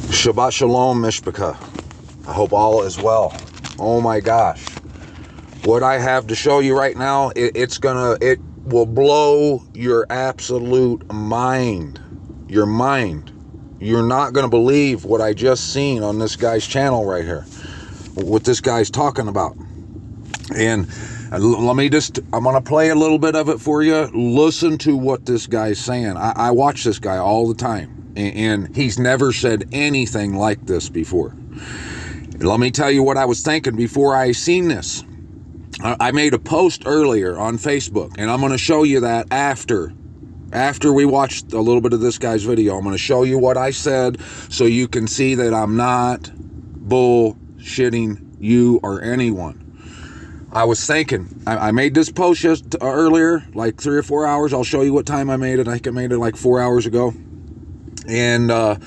Shabbat Shalom, Mishpachah. I hope all is well. Oh my gosh. What I have to show you right now, it will blow your absolute mind. Your mind. You're not going to believe what I just seen on this guy's channel right here. What this guy's talking about. And I'm going to play a little bit of it for you. Listen to what this guy's saying. I watch this guy all the time. And he's never said anything like this before. Let me tell you what I was thinking before I seen this. I made a post earlier on Facebook, and I'm going to show you that after we watched a little bit of this guy's video. I'm going to show you what I said so you can see that I'm not bullshitting you or anyone. I was thinking, I made this post earlier, like 3 or 4 hours. I'll show you what time I made it. I think I made it like 4 hours ago. And I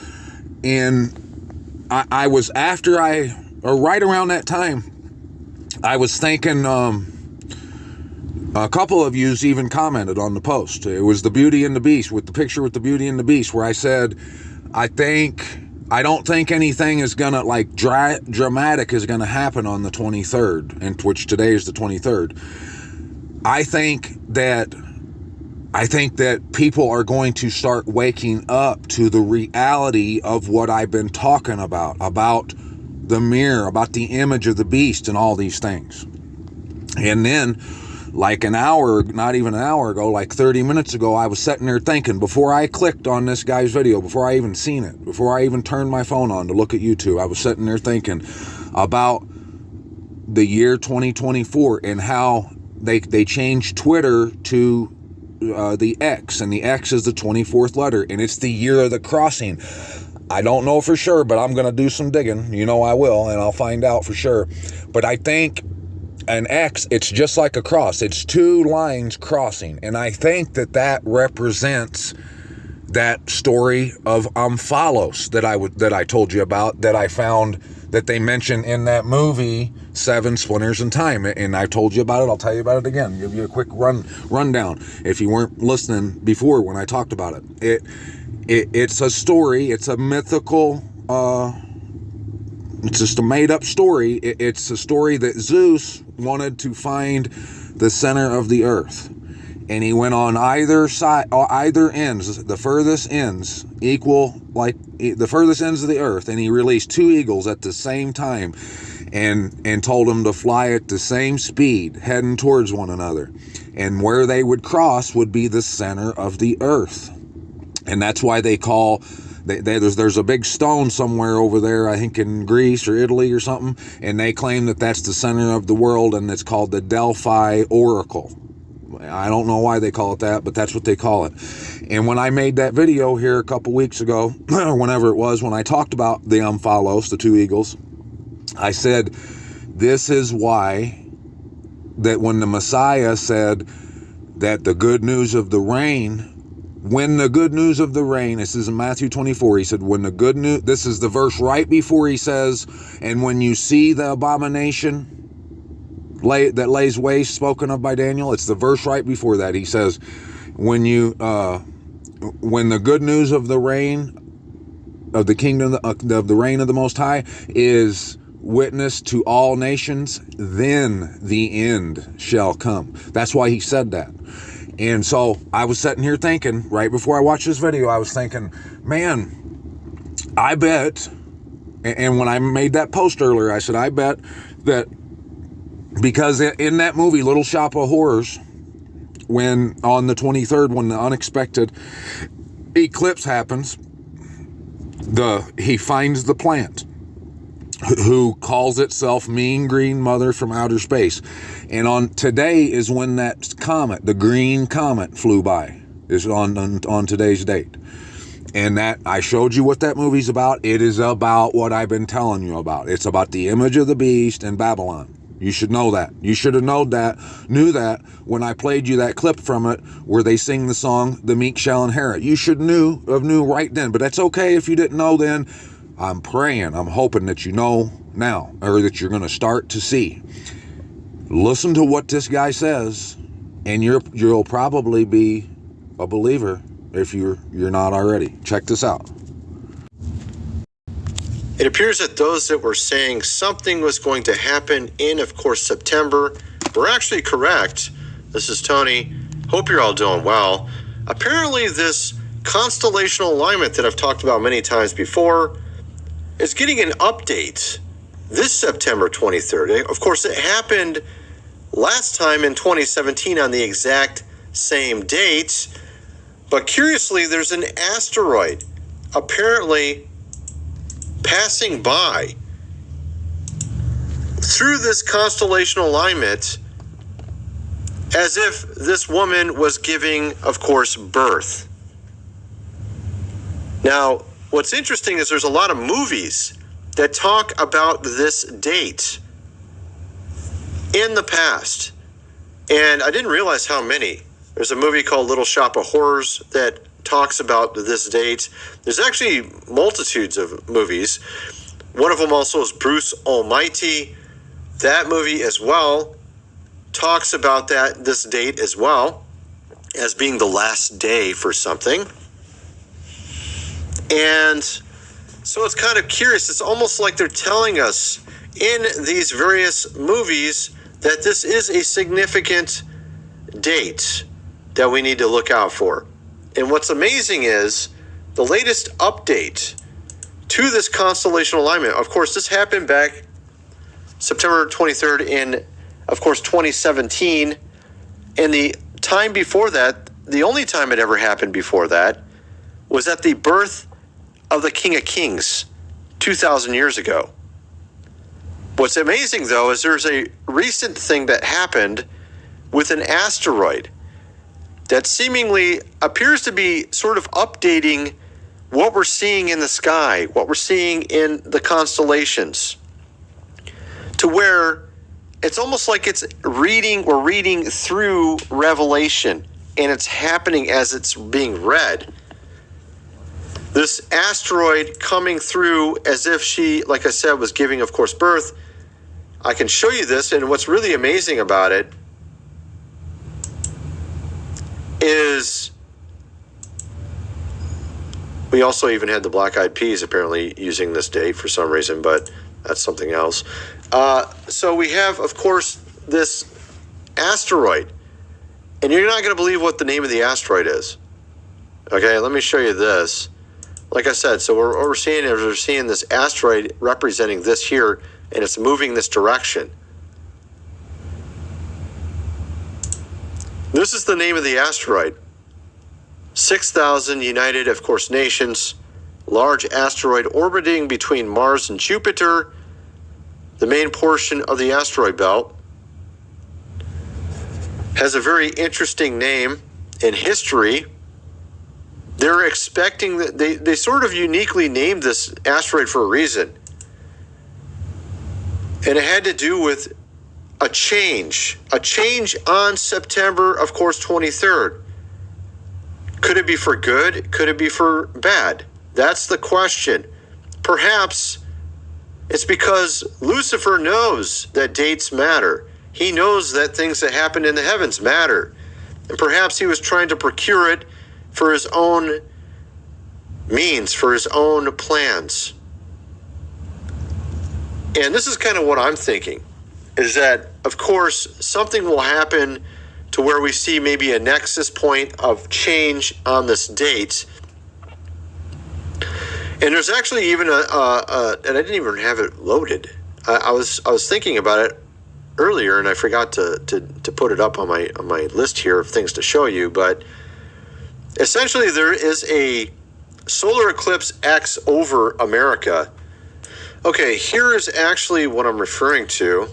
was right around that time, I was thinking, a couple of yous even commented on the post. It was the Beauty and the Beast, with the picture with the Beauty and the Beast, where I said, I don't think anything is gonna, like, dramatic is gonna happen on the 23rd, and which today is the 23rd. I think that people are going to start waking up to the reality of what I've been talking about the mirror, about the image of the beast and all these things. And then, like not even an hour ago, like 30 minutes ago, I was sitting there thinking, before I clicked on this guy's video, before I even seen it, before I even turned my phone on to look at YouTube, I was sitting there thinking about the year 2024 and how they changed Twitter to the X, and the X is the 24th letter, and it's the year of the crossing. I don't know for sure, but I'm going to do some digging. You know I will, and I'll find out for sure. But I think an X, it's just like a cross. It's two lines crossing, and I think that represents that story of Amphalos that I told you about, that I found that they mention in that movie Seven Splinters in Time, and I told you about it. I'll tell you about it again. Give you a quick rundown if you weren't listening before when I talked about it. It's a story. It's a mythical. It's just a made-up story. It's a story that Zeus wanted to find the center of the earth, and he went on either side, or either ends, the furthest ends equal, like the furthest ends of the earth, and he released two eagles at the same time, and told them to fly at the same speed, heading towards one another, and where they would cross would be the center of the earth. And that's why they call, there's a big stone somewhere over there, I think in Greece or Italy or something, and they claim that that's the center of the world, and it's called the Delphi Oracle. I don't know why they call it that, but that's what they call it. And when I made that video here a couple weeks ago, or whenever it was, when I talked about the Amphalos, the two eagles, I said, this is why that when the Messiah said that the good news of the rain, when the good news of the rain, this is in Matthew 24, he said, when the good news, this is the verse right before he says, and when you see the abomination that lays waste, spoken of by Daniel, it's the verse right before that. He says, when the good news of the reign of the kingdom of the reign of the Most High is witness to all nations, then the end shall come. That's why he said that. And so I was sitting here thinking, right before I watched this video, I was thinking, man, I bet, and when I made that post earlier, I said, I bet that, because in that movie, Little Shop of Horrors, when on the 23rd, when the unexpected eclipse happens, he finds the plant who calls itself Mean Green Mother from Outer Space. And on today is when that comet, the green comet, flew by, is on today's date. And that, I showed you what that movie's about. It is about what I've been telling you about. It's about the image of the beast and Babylon. You should know that. You should have knew that when I played you that clip from it where they sing the song, The Meek Shall Inherit. You should have knew right then. But that's okay if you didn't know then. I'm praying, I'm hoping that you know now, or that you're going to start to see. Listen to what this guy says, and you'll probably be a believer if you're not already. Check this out. It appears that those that were saying something was going to happen in, of course, September, were actually correct. This is Tony. Hope you're all doing well. Apparently, this constellational alignment that I've talked about many times before is getting an update this September 23rd. Of course, it happened last time in 2017 on the exact same date. But curiously, there's an asteroid apparently passing by through this constellational alignment as if this woman was giving, of course, birth. Now, what's interesting is there's a lot of movies that talk about this date in the past. And I didn't realize how many. There's a movie called Little Shop of Horrors that talks about this date. There's actually multitudes of movies. One of them also is Bruce Almighty. That movie as well talks about this date as well as being the last day for something. And so it's kind of curious. It's almost like they're telling us in these various movies that this is a significant date that we need to look out for. And what's amazing is the latest update to this constellational alignment. Of course, this happened back September 23rd in, of course, 2017. And the time before that, the only time it ever happened before that, was at the birth of the King of Kings 2,000 years ago. What's amazing, though, is there's a recent thing that happened with an asteroid that seemingly appears to be sort of updating what we're seeing in the sky, what we're seeing in the constellations, to where it's almost like we're reading through Revelation, and it's happening as it's being read. This asteroid coming through as if she, like I said, was giving, of course, birth. I can show you this, and what's really amazing about it is we also even had the Black Eyed Peas apparently using this date for some reason, but that's something else. So we have, of course, this asteroid, and you're not going to believe what the name of the asteroid is. Okay, let me show you this. Like I said, so what we're seeing is we're seeing this asteroid representing this here, and it's moving this direction. This is the name of the asteroid. 6,000 United, of course, Nations. Large asteroid orbiting between Mars and Jupiter. The main portion of the asteroid belt has a very interesting name in history. They're expecting that they sort of uniquely named this asteroid for a reason. And it had to do with a change on September, of course, 23rd. Could it be for good? Could it be for bad? That's the question. Perhaps it's because Lucifer knows that dates matter. He knows that things that happen in the heavens matter. And perhaps he was trying to procure it for his own means, for his own plans. And this is kind of what I'm thinking, is that, of course, something will happen to where we see maybe a nexus point of change on this date. And there's actually even and I didn't even have it loaded. I was thinking about it earlier, and I forgot to put it up on my list here of things to show you. But essentially, there is a solar eclipse X over America. Okay, here is actually what I'm referring to.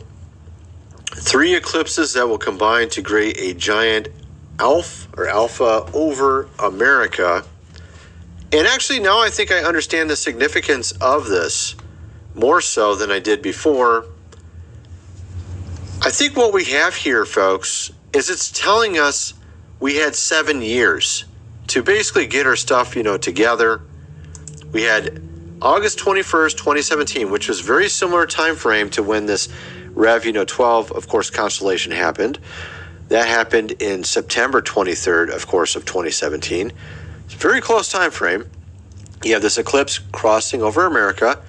3 eclipses that will combine to create a giant alpha over America. And actually, now I think I understand the significance of this more so than I did before. I think what we have here, folks, is it's telling us we had 7 years to basically get our stuff, together. We had August 21st, 2017, which was very similar time frame to when this Rev 12, of course, constellation happened. That happened in September 23rd, of course, of 2017. It's a very close time frame. You have this eclipse crossing over America.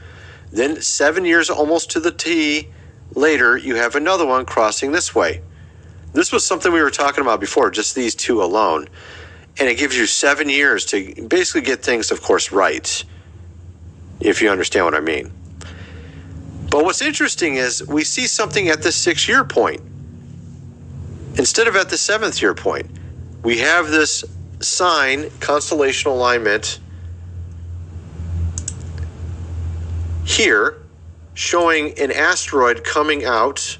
Then 7 years almost to the T later, you have another one crossing this way. This was something we were talking about before, just these two alone. And it gives you 7 years to basically get things, of course, right, if you understand what I mean. But what's interesting is we see something at the 6-year point instead of at the 7th year point. We have this sign, constellational alignment, here, showing an asteroid coming out.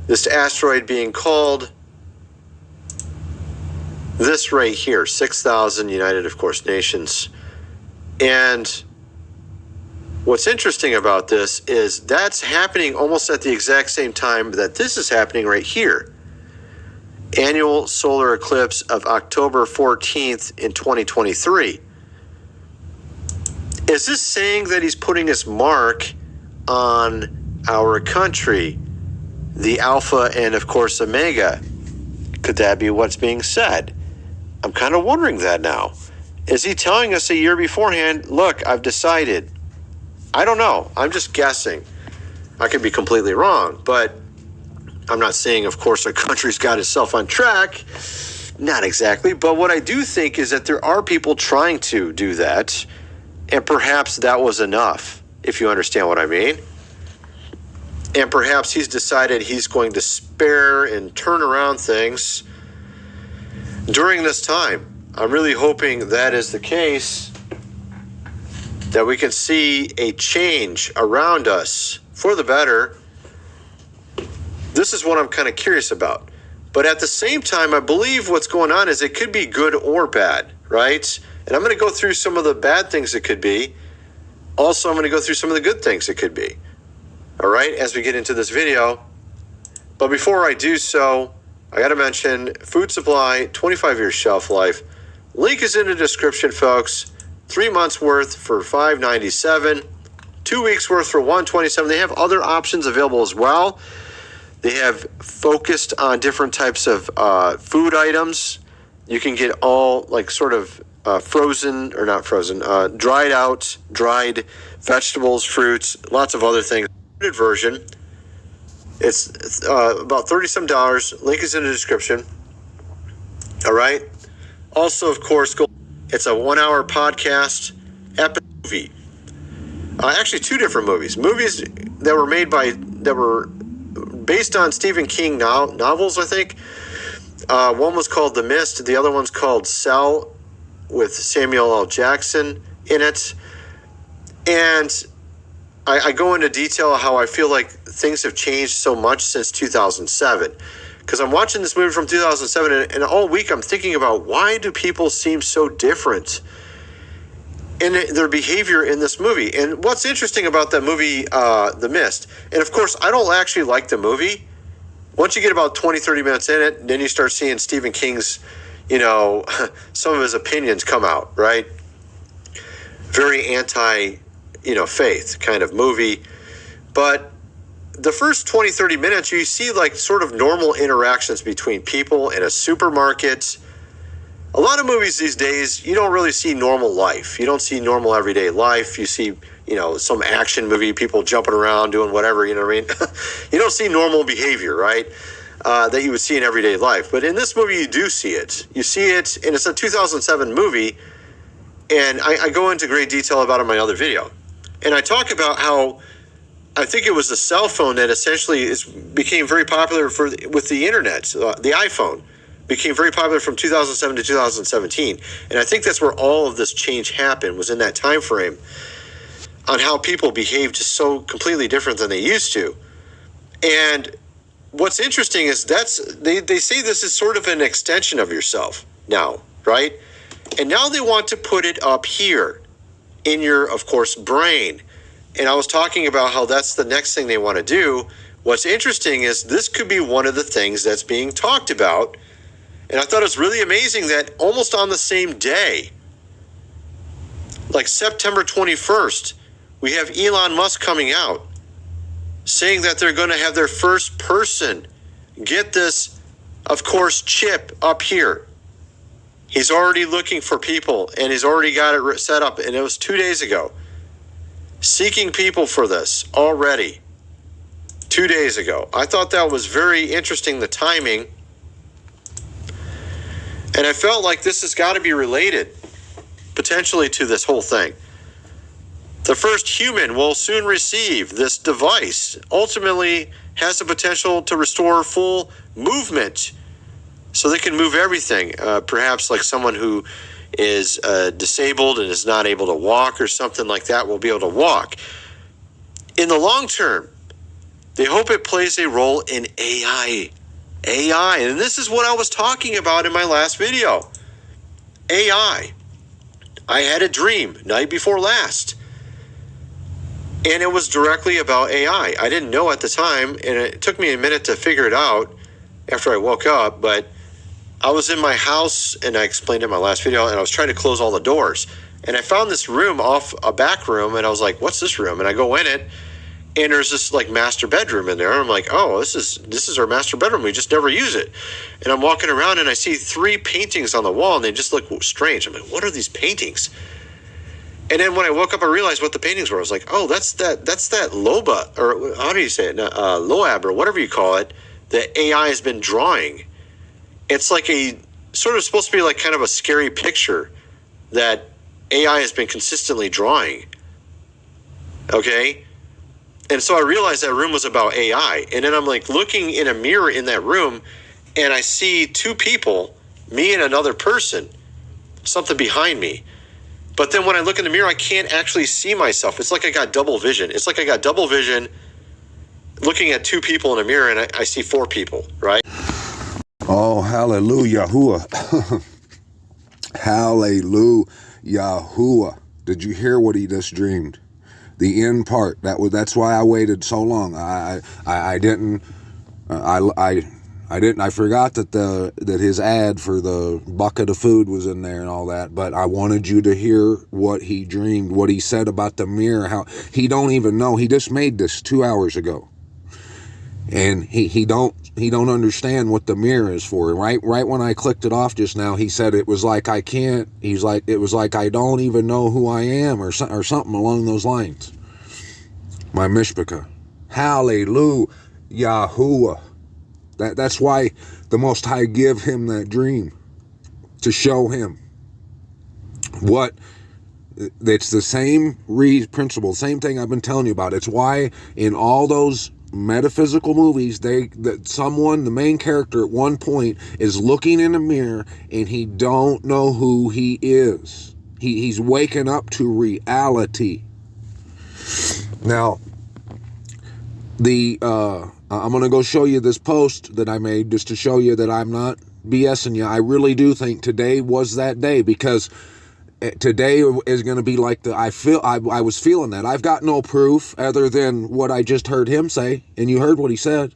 This asteroid being called this right here, 6,000 United, of course, Nations. And what's interesting about this is that's happening almost at the exact same time that this is happening right here. Annual solar eclipse of October 14th in 2023. Is this saying that he's putting his mark on our country, the Alpha and, of course, Omega? Could that be what's being said? I'm kind of wondering that now. Is he telling us a year beforehand, look, I've decided? I don't know. I'm just guessing. I could be completely wrong, but I'm not saying, of course, our country's got itself on track. Not exactly. But what I do think is that there are people trying to do that, and perhaps that was enough, if you understand what I mean. And perhaps he's decided he's going to spare and turn around things during this time. I'm really hoping that is the case, that we can see a change around us for the better. This is what I'm kind of curious about. But at the same time, I believe what's going on is it could be good or bad, right? And I'm going to go through some of the bad things it could be. Also, I'm going to go through some of the good things it could be. All right, as we get into this video. But before I do so, I got to mention Food Supply, 25 years shelf life. Link is in the description, folks. 3 months worth for $5.97, 2 weeks worth for $127. They have other options available as well. They have focused on different types of food items. You can get all like sort of frozen or not frozen, dried vegetables, fruits, lots of other things. Version. It's about $30-some. Link is in the description. All right. Also, of course, it's a 1-hour podcast epic movie. Actually, 2 different movies. Movies that were based on Stephen King novels, I think. One was called The Mist. The other one's called Cell, with Samuel L. Jackson in it. And I go into detail how I feel like things have changed so much since 2007. Because I'm watching this movie from 2007, and all week I'm thinking about, why do people seem so different in their behavior in this movie? And what's interesting about that movie, The Mist, and of course, I don't actually like the movie. Once you get about 20, 30 minutes in it, then you start seeing Stephen King's, some of his opinions come out, right? Very anti, faith kind of movie. But the first 20, 30 minutes, you see like sort of normal interactions between people in a supermarket. A lot of movies these days, you don't really see normal life. You don't see normal everyday life. You see, some action movie, people jumping around, doing whatever, you know what I mean? You don't see normal behavior, right? That you would see in everyday life. But in this movie, you do see it. You see it, and it's a 2007 movie. And I go into great detail about it in my other video. And I talk about how I think it was the cell phone that essentially became very popular with the internet. The iPhone became very popular from 2007 to 2017. And I think that's where all of this change happened, was in that time frame, on how people behave just so completely different than they used to. And what's interesting is they say this is sort of an extension of yourself now, right? And now they want to put it up here in your, of course, brain. And I was talking about how that's the next thing they want to do. What's interesting is this could be one of the things that's being talked about. And I thought it was really amazing that almost on the same day, like September 21st, we have Elon Musk coming out saying that they're going to have their first person get this, of course, chip up here. He's already looking for people, and he's already got it set up, and it was 2 days ago. seeking people for this already 2 days ago. I thought that was very interesting, the timing. And I felt like this has got to be related potentially to this whole thing. The first human will soon receive this device. Ultimately has the potential to restore full movement, so they can move everything. Perhaps like someone who is disabled and is not able to walk or something like that will be able to walk. In the long term, they hope it plays a role in AI. AI, and this is what I was talking about in my last video. AI. I had a dream night before last, and it was directly about AI. I didn't know at the time, and it took me a minute to figure it out after I woke up, but I was in my house, and I explained in my last video, and I was trying to close all the doors. And I found this room off a back room, and I was like, what's this room? And I go in it, and there's this like master bedroom in there. I'm like, oh, this is our master bedroom. We just never use it. And I'm walking around, and I see 3 paintings on the wall, and they just look strange. I'm like, what are these paintings? And then when I woke up, I realized what the paintings were. I was like, oh, that's that Loba, or how do you say it? Loab, or whatever you call it, that AI has been drawing. It's like a sort of supposed to be like kind of a scary picture that AI has been consistently drawing. Okay? And so I realized that room was about AI. And then I'm like looking in a mirror in that room, and I see 2 people, me and another person, something behind me. But then when I look in the mirror, I can't actually see myself. It's like I got double vision. It's like I got double vision looking at 2 people in a mirror, and I see 4 people, right? Oh, hallelujah. Hallelujah. Did you hear what he just dreamed? The end part. That's why I waited so long. I forgot that his ad for the bucket of food was in there and all that, but I wanted you to hear what he dreamed, what he said about the mirror, how he don't even know. He just made this 2 hours ago. And he don't understand what the mirror is for. Right when I clicked it off just now, he said it was like it was like I don't even know who I am, or something along those lines. My mishpachah. Hallelujah. Yahuwah. That's why the Most High give him that dream, to show him what. It's the same principle, same thing I've been telling you about. It's why in all those metaphysical movies, the main character at one point is looking in a mirror and he don't know who he is. He's waking up to reality. Now, I'm going to go show you this post that I made just to show you that I'm not BSing you. I really do think today was that day, because today is going to be like I was feeling that. I've got no proof other than what I just heard him say, and you heard what he said.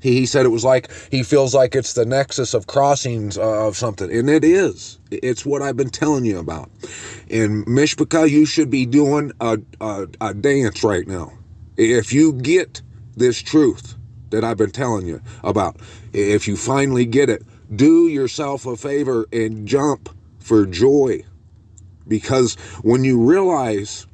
He said it was like he feels like it's the nexus of crossings of something, and it is. It's what I've been telling you about. And Mishpachah, you should be doing a dance right now if you get this truth that I've been telling you about. If you finally get it, do yourself a favor and jump for joy. Because when you realize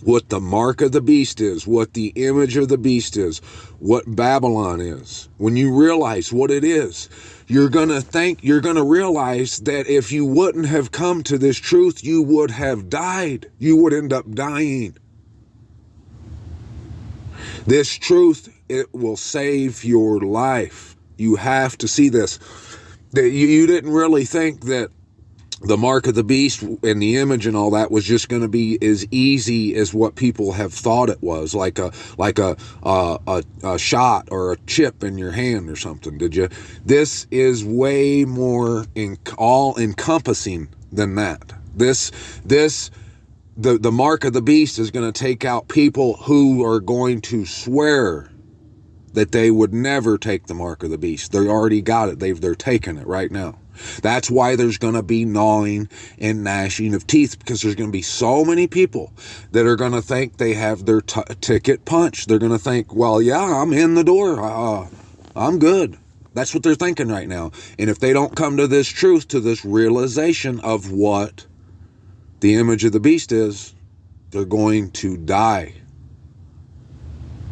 what the mark of the beast is, what the image of the beast is, what Babylon is, when you realize what it is, you're going to realize that if you wouldn't have come to this truth, you would have died. You would end up dying. This truth, it will save your life. You have to see this. You didn't really think that the mark of the beast and the image and all that was just going to be as easy as what people have thought it was, like a shot or a chip in your hand or something. Did you? This is way more all encompassing than that. The mark of the beast is going to take out people who are going to swear that they would never take the mark of the beast. They already got it. They're taking it right now. That's why there's going to be gnawing and gnashing of teeth, because there's going to be so many people that are going to think they have their ticket punched. They're going to think, well, yeah, I'm in the door. I'm good. That's what they're thinking right now. And if they don't come to this truth, to this realization of what the image of the beast is, They're going to die.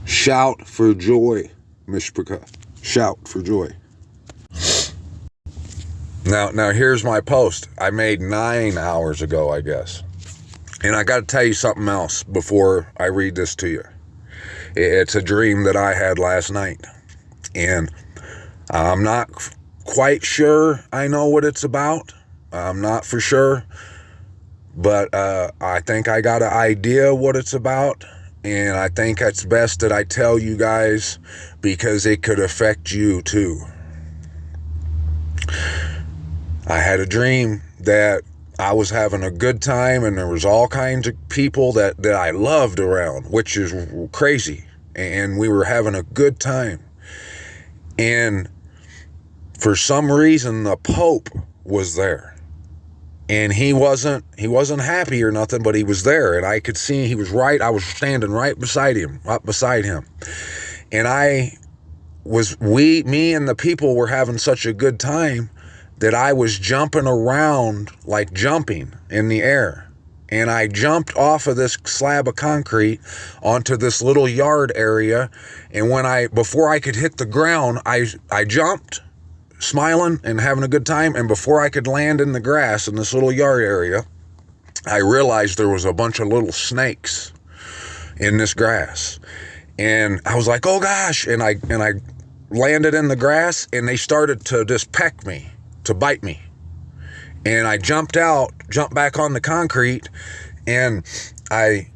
Shout for joy, Mishpachah. Shout for joy. Now here's my post I made 9 hours ago, I guess. And I got to tell you something else before I read this to you. It's a dream that I had last night. And I'm not quite sure I know what it's about. I'm not for sure. But I think I got an idea what it's about. And I think it's best that I tell you guys because it could affect you too. I had a dream that I was having a good time and there was all kinds of people that I loved around, which is crazy. And we were having a good time. And for some reason, the Pope was there. And he wasn't happy or nothing, but he was there. And I could see he was right. I was standing right beside him. And me and the people were having such a good time that I was jumping around, like jumping in the air. And I jumped off of this slab of concrete onto this little yard area. And before I could hit the ground, I jumped, smiling and having a good time. And before I could land in the grass in this little yard area, I realized there was a bunch of little snakes in this grass. And I was like, oh gosh. And I landed in the grass and they started to just peck me, to bite me. And I jumped back on the concrete, and I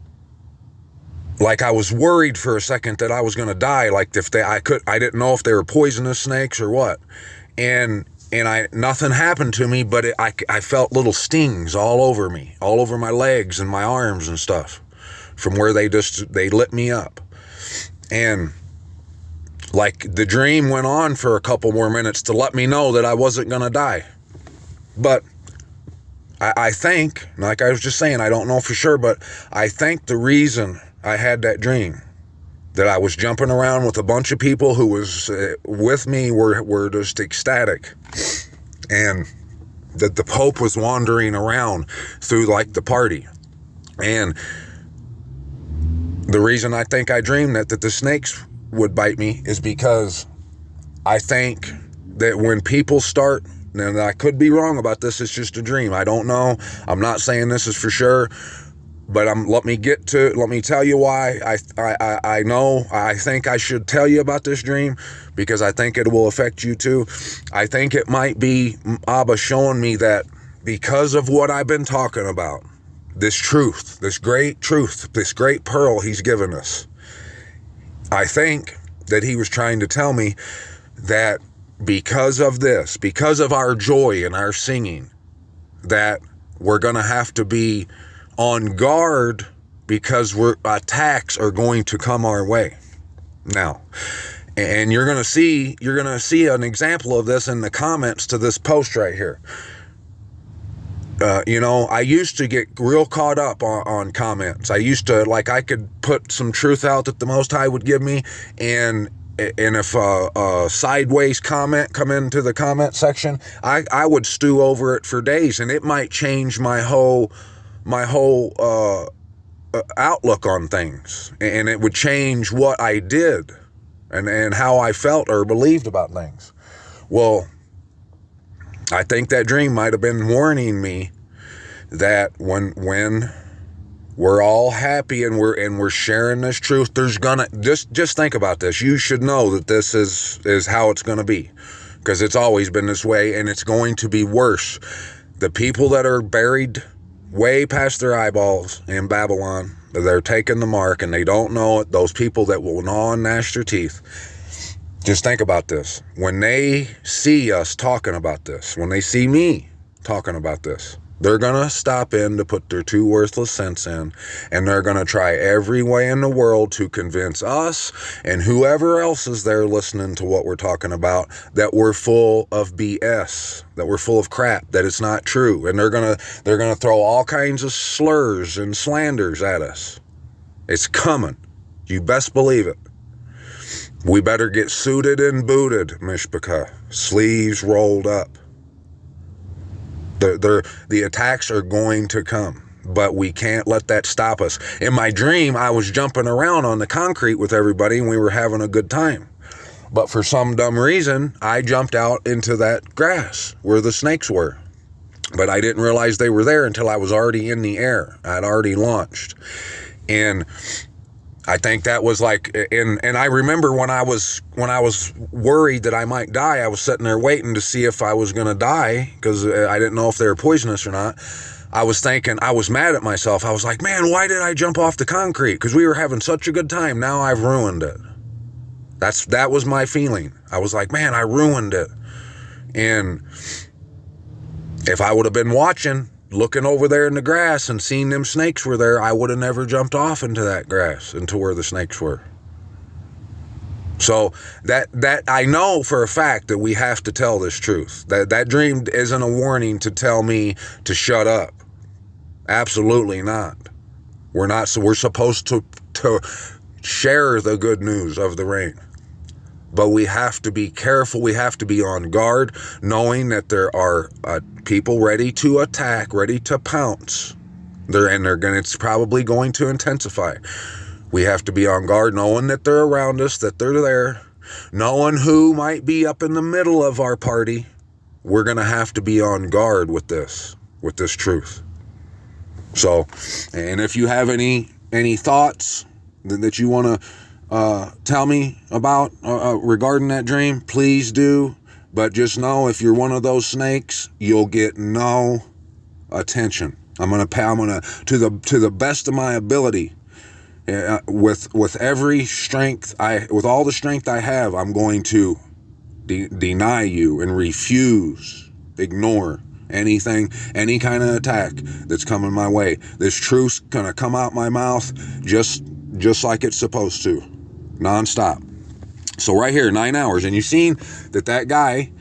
was worried for a second that I was going to die. Like I didn't know if they were poisonous snakes or what. And nothing happened to me, but I felt little stings all over me, all over my legs and my arms and stuff from where they lit me up. And like the dream went on for a couple more minutes to let me know that I wasn't going to die. But I think, like I was just saying, I don't know for sure, but I think the reason I had that dream, that I was jumping around with a bunch of people who was with me were just ecstatic. And that the Pope was wandering around through like the party. And the reason I think I dreamed that the snakes would bite me is because I think that when people start, and I could be wrong about this, it's just a dream, I don't know, I'm not saying this is for sure, but let me tell you why I think I should tell you about this dream, because I think it will affect you too. I think it might be Abba showing me that because of what I've been talking about, this truth, this great pearl he's given us, I think that he was trying to tell me that because of this, because of our joy and our singing, that we're going to have to be on guard because attacks are going to come our way. Now, and you're going to see an example of this in the comments to this post right here. I used to get real caught up on comments. I used to, I could put some truth out that the Most High would give me, and if a sideways comment come into the comment section, I would stew over it for days, and it might change my whole outlook on things, and it would change what I did and how I felt or believed about things. Well, I think that dream might have been warning me that when we're all happy and we're sharing this truth, there's gonna just think about this. You should know that this is how it's gonna be, because it's always been this way, and it's going to be worse. The people that are buried way past their eyeballs in Babylon, they're taking the mark and they don't know it. Those people that will gnaw and gnash their teeth. Just think about this. When they see us talking about this, when they see me talking about this, they're going to stop in to put their 2 worthless cents in, and they're going to try every way in the world to convince us and whoever else is there listening to what we're talking about that we're full of BS, that we're full of crap, that it's not true. And they're going to throw all kinds of slurs and slanders at us. It's coming. You best believe it. We better get suited and booted, Mishpachah, sleeves rolled up. The attacks are going to come. but we can't let that stop us. In my dream, I was jumping around on the concrete with everybody and we were having a good time. But for some dumb reason, I jumped out into that grass where the snakes were. But I didn't realize they were there until I was already in the air. I'd already launched. And I think that was like, and I remember when I was worried that I might die, I was sitting there waiting to see if I was going to die because I didn't know if they were poisonous or not. I was thinking, I was mad at myself. I was like, man, why did I jump off the concrete? Because we were having such a good time. Now I've ruined it. That was my feeling. I was like, man, I ruined it. And if I would have been watching, looking over there in the grass and seen them snakes were there, I would have never jumped off into that grass, into where the snakes were. So that I know for a fact that we have to tell this truth. That dream isn't a warning to tell me to shut up. Absolutely not. We're supposed to share the good news of the rain. But we have to be careful. We have to be on guard, knowing that there are people ready to attack, ready to pounce. It's probably going to intensify. We have to be on guard, knowing that they're around us, that they're there, knowing who might be up in the middle of our party. We're going to have to be on guard with this truth. So, and if you have any thoughts that you want to tell me about regarding that dream, please do. But just know, if you're one of those snakes, you'll get no attention. I'm gonna to the best of my ability, with every strength with all the strength I have, I'm going to deny you and refuse, ignore anything, any kind of attack that's coming my way. This truth's gonna come out my mouth just like it's supposed to. Non-stop. So right here, 9 hours, and you've seen that guy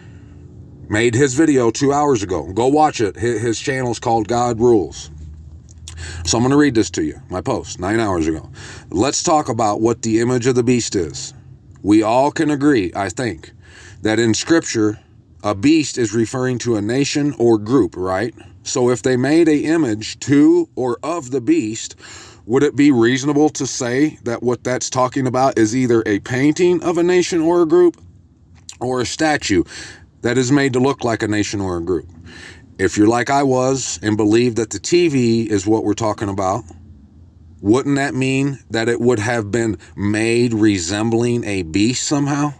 made his video 2 hours ago. Go watch it. His channel's called God Rules. So I'm going to read this to you, my post 9 hours ago. Let's talk about what the image of the beast is. We all can agree, I think, that in Scripture, a beast is referring to a nation or group, right? So if they made an image to or of the beast, would it be reasonable to say that what that's talking about is either a painting of a nation or a group, or a statue that is made to look like a nation or a group? If you're like I was and believe that the TV is what we're talking about, wouldn't that mean that it would have been made resembling a beast somehow?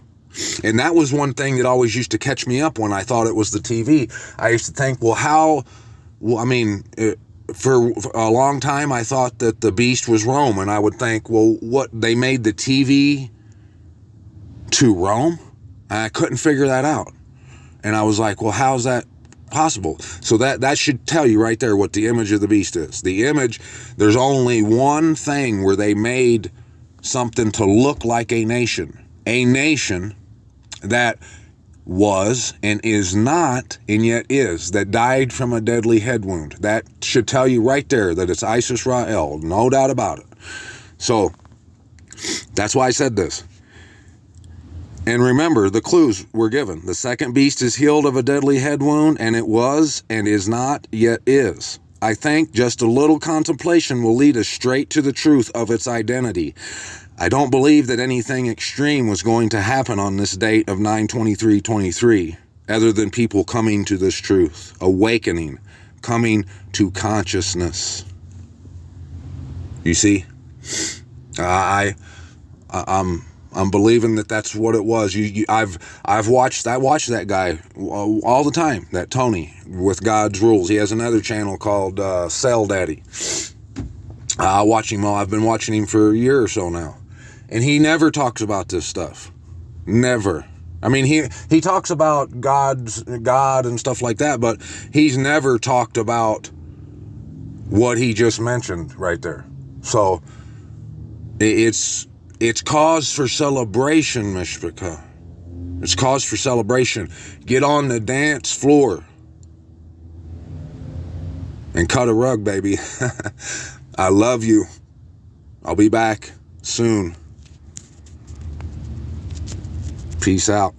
And that was one thing that always used to catch me up when I thought it was the TV. I used to think, for a long time, I thought that the beast was Rome, and I would think, well, what, they made the TV to Rome? And I couldn't figure that out. And I was like, well, how's that possible? So that should tell you right there what the image of the beast is. The image, there's only one thing where they made something to look like a nation that was and is not and yet is, that died from a deadly head wound. That should tell you right there that it's Isis Ra'el, no doubt about it. So that's why I said this. And remember, the clues were given. The second beast is healed of a deadly head wound, and it was and is not yet is. I think just a little contemplation will lead us straight to the truth of its identity. I don't believe that anything extreme was going to happen on this date of 9/23/23, other than people coming to this truth, awakening, coming to consciousness. You see, I'm believing that that's what it was. I watched that guy all the time, that Tony with God's Rules. He has another channel called Cell Daddy. I watch him. I've been watching him for a year or so now. And he never talks about this stuff. Never. I mean, he talks about God and stuff like that, but he's never talked about what he just mentioned right there. So it's cause for celebration, Mishpachah. It's cause for celebration. Get on the dance floor and cut a rug, baby. I love you. I'll be back soon. Peace out.